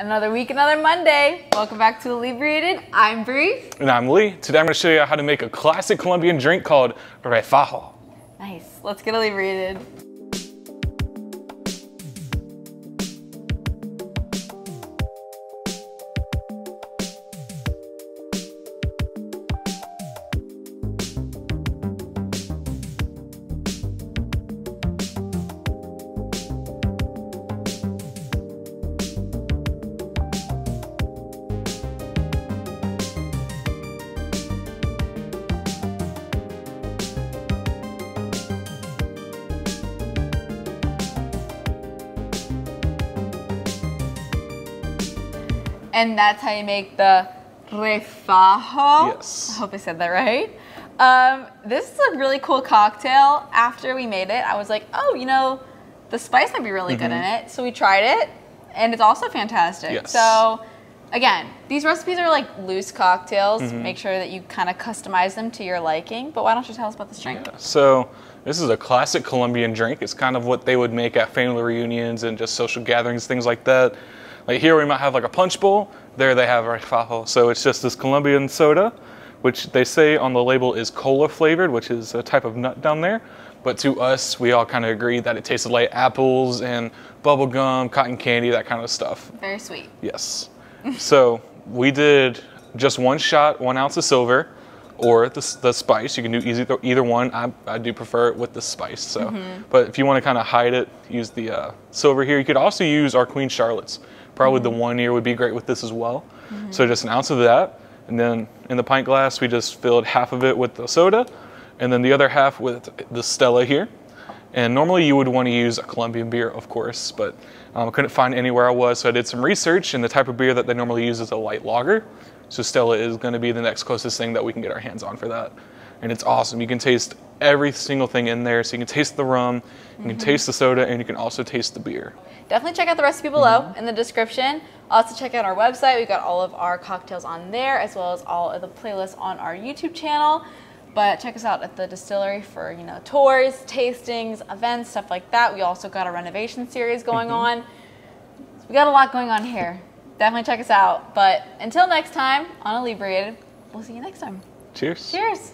Another week, another Monday. Welcome back to Inebriated. I'm Bree. And I'm Lee. Today I'm going to show you how to make a classic Colombian drink called Refajo. Nice. Let's get inebriated. And that's how you make the Refajo. Yes. I hope I said that right. This is a really cool cocktail. After we made it, I was like, oh, you know, the spice might be really good in it. So we tried it, and it's also fantastic. Yes. So again, these recipes are like loose cocktails. Make sure that you kind of customize them to your liking. But why don't you tell us about this drink? Yeah. So this is a classic Colombian drink. It's kind of what they would make at family reunions and just social gatherings, things like that. Like here we might have like a punch bowl. There they have Refajo. So it's just this Colombian soda, which they say on the label is cola flavored, which is a type of nut down there. But to us, we all kind of agreed that it tasted like apples and bubble gum, cotton candy, that kind of stuff. Very sweet. Yes. So we did just 1 shot, 1 ounce of silver, or the spice. You can do either one. I do prefer it with the spice. So, but if you want to kind of hide it, use the silver here. You could also use our Queen Charlotte's. Probably the 1 year would be great with this as well. So just 1 ounce of that, and then in the pint glass we just filled half of it with the soda, and then the other half with the Stella here. And normally you would want to use a Colombian beer, of course, but I couldn't find anywhere I was, so I did some research, and the type of beer that they normally use is a light lager. So Stella is going to be the next closest thing that we can get our hands on for that. And it's awesome. You can taste every single thing in there. So you can taste the rum, you can taste the soda, and you can also taste the beer. Definitely check out the recipe below in the description. Also check out our website. We've got all of our cocktails on there, as well as all of the playlists on our YouTube channel. But check us out at the distillery for, you know, tours, tastings, events, stuff like that. We also got a renovation series going on. So we got a lot going on here. Definitely check us out. But until next time on Inebriated, we'll see you next time. Cheers. Cheers.